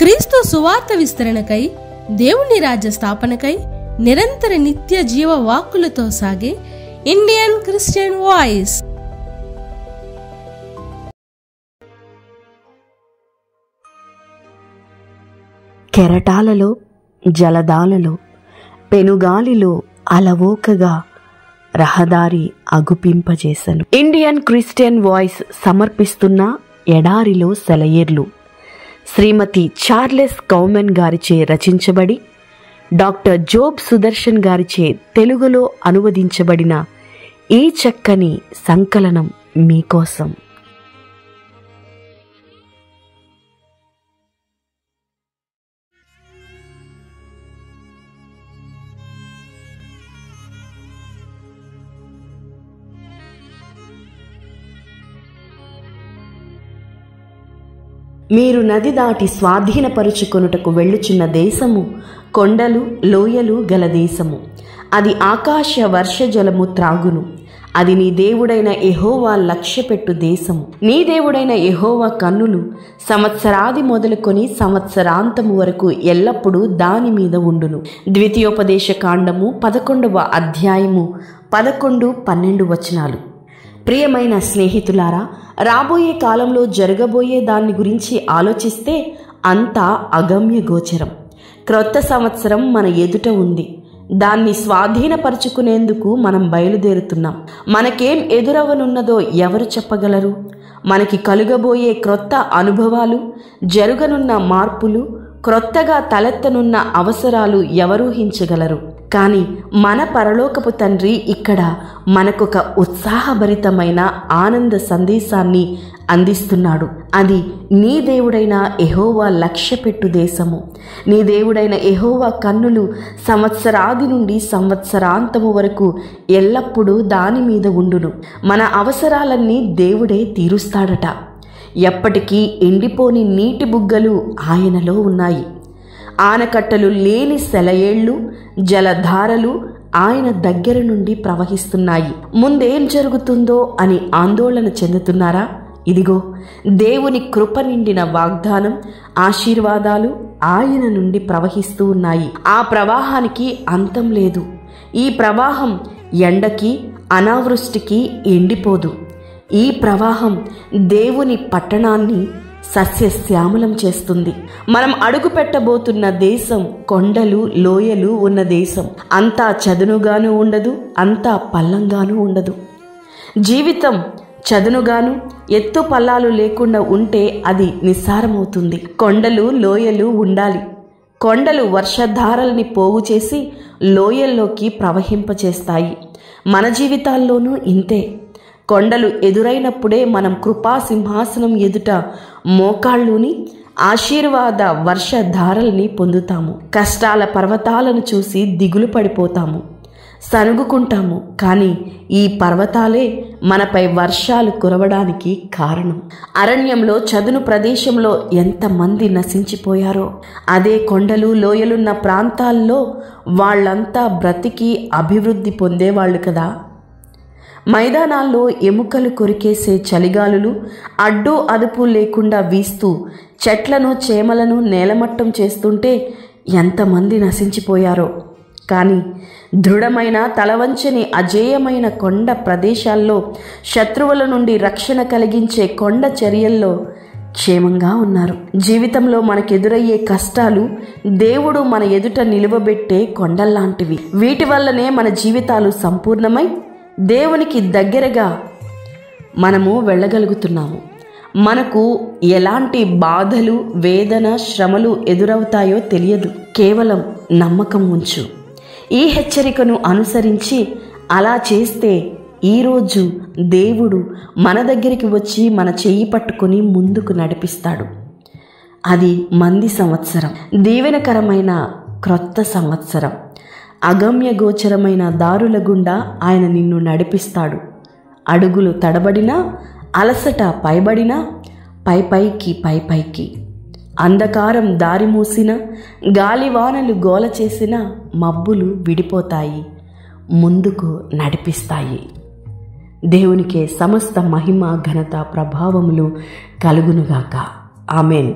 క్రీస్తు సువార్త విస్తరణకై, దేవుని రాజ్య స్థాపనకై నిరంతర నిత్య జీవ వాక్కులతో సాగే ఇండియన్ క్రిస్టియన్ వాయిస్. కెరటాలలో, జలదాలలో, పెనుగాలిలో అలవోకగా రహదారి అగుపింపజేసను. ఇండియన్ క్రిస్టియన్ వాయిస్ సమర్పిస్తున్న ఎడారిలో సెలయేర్లు, శ్రీమతి చార్లెస్ కౌమెన్ గారిచే రచించబడి డాక్టర్ జోబ్ సుదర్శన్ గారిచే తెలుగులో అనువదించబడిన ఈ చక్కని సంకలనం మీకోసం. మీరు నది దాటి స్వాధీనపరుచుకొనుటకు వెళ్ళుచున్న దేశము కొండలు లోయలు గల దేశము. అది ఆకాశ వర్ష జలము త్రాగును. అది నీ దేవుడైన యెహోవా లక్ష్యపెట్టు దేశము. నీ దేవుడైన యెహోవా కన్నులు సంవత్సరాది మొదలుకొని సంవత్సరాంతము వరకు ఎల్లప్పుడూ దాని మీద ఉండును. ద్వితీయోపదేశ కాండము 11వ అధ్యాయము 11-12 వచనాలు. ప్రియమైన స్నేహితులారా, రాబోయే కాలంలో జరగబోయే దాన్ని గురించి ఆలోచిస్తే అంతా అగమ్య గోచరం. క్రొత్త సంవత్సరం మన ఎదుట ఉంది. దాన్ని స్వాధీనపరుచుకునేందుకు మనం బయలుదేరుతున్నాం. మనకేం ఎదురవనున్నదో ఎవరు చెప్పగలరు? మనకి కలుగబోయే క్రొత్త అనుభవాలు, జరగనున్న మార్పులు, క్రొత్తగా తలెత్తనున్న అవసరాలు ఎవరూహించగలరు? కానీ మన పరలోకపు తండ్రి ఇక్కడ మనకొక ఉత్సాహభరితమైన ఆనంద సందేశాన్ని అందిస్తున్నాడు. అది నీ దేవుడైన యెహోవా లక్ష్యపెట్టు దేశము. నీ దేవుడైన యెహోవా కన్నులు సంవత్సరాది నుండి సంవత్సరాంతము వరకు ఎల్లప్పుడూ దాని మీద ఉండును. మన అవసరాలన్నీ దేవుడే తీరుస్తాడట. ఎప్పటికీ ఎండిపోని నీటి బుగ్గలు ఆయనలో ఉన్నాయి. ఆనకట్టలు లేని సెలయేళ్లు, జలధారలు ఆయన దగ్గర నుండి ప్రవహిస్తున్నాయి. ముందేం జరుగుతుందో అని ఆందోళన చెందుతున్నారా? ఇదిగో దేవుని కృప నిండిన వాగ్దానం, ఆశీర్వాదాలు ఆయన నుండి ప్రవహిస్తూ ఉన్నాయి. ఆ ప్రవాహానికి అంతం లేదు. ఈ ప్రవాహం ఎండకి, అనావృష్టికి ఎండిపోదు. ఈ ప్రవాహం దేవుని పట్టణాన్ని సస్యశ్యామలం చేస్తుంది. మనం అడుగు పెట్టబోతున్న దేశం కొండలు లోయలు ఉన్న దేశం. అంతా చదునుగాను ఉండదు, అంతా పల్లంగాను ఉండదు. జీవితం చదునుగాను ఎత్తు పల్లాలు లేకుండా ఉంటే అది నిస్సారమవుతుంది. కొండలు లోయలు ఉండాలి. కొండలు వర్షధారల్ని పోగు చేసి లోయల్లోకి ప్రవహింపచేస్తాయి. మన జీవితాల్లోనూ ఇంతే. కొండలు ఎదురైనప్పుడే మనం కృపా సింహాసనం ఎదుట మోకాళ్ళుని ఆశీర్వాద వర్షధారల్ని పొందుతాము. కష్టాల పర్వతాలను చూసి దిగులు పడిపోతాము, సనుగుకుంటాము. కానీ ఈ పర్వతాలే మనపై వర్షాలు కురవడానికి కారణం. అరణ్యంలో చదును ప్రదేశంలో ఎంతమంది నశించిపోయారో, అదే కొండలు లోయలున్న ప్రాంతాల్లో వాళ్ళంతా బ్రతికి అభివృద్ధి పొందేవాళ్ళు కదా. మైదానాల్లో ఎముకలు కొరికేసే చలిగాలులు అడ్డు అదుపు లేకుండా వీస్తూ చెట్లను చేమలను నేలమట్టం చేస్తుంటే ఎంతమంది నశించిపోయారో. కానీ దృఢమైన తలవంచని అజేయమైన కొండ ప్రదేశాల్లో, శత్రువుల నుండి రక్షణ కలిగించే కొండ చర్యల్లో క్షేమంగా ఉన్నారు. జీవితంలో మనకెదురయ్యే కష్టాలు దేవుడు మన ఎదుట నిలువబెట్టే కొండల్లాంటివి. వీటి వల్లనే మన జీవితాలు సంపూర్ణమై దేవునికి దగ్గరగా మనము వెళ్ళగలుగుతున్నాము. మనకు ఎలాంటి బాధలు, వేదన, శ్రమలు ఎదురవుతాయో తెలియదు. కేవలం నమ్మకం ఉంచు. ఈ హెచ్చరికను అనుసరించి అలా చేస్తే ఈరోజు దేవుడు మన దగ్గరికి వచ్చి మన చెయ్యి పట్టుకొని ముందుకు నడిపిస్తాడు. అది మంది సంవత్సరం, దీవెనకరమైన క్రొత్త సంవత్సరం. అగమ్య గోచరమైన దారుల గుండా ఆయన నిన్ను నడిపిస్తాడు. అడుగులు తడబడినా, అలసట పైబడినా, పైపైకి అంధకారం దారి మూసిన, గాలివానలు గోల చేసిన, మబ్బులు విడిపోతాయి, ముందుకు నడిపిస్తాయి. దేవునికే సమస్త మహిమ ఘనత ప్రభావములు కలుగునుగాక. ఆమెన్.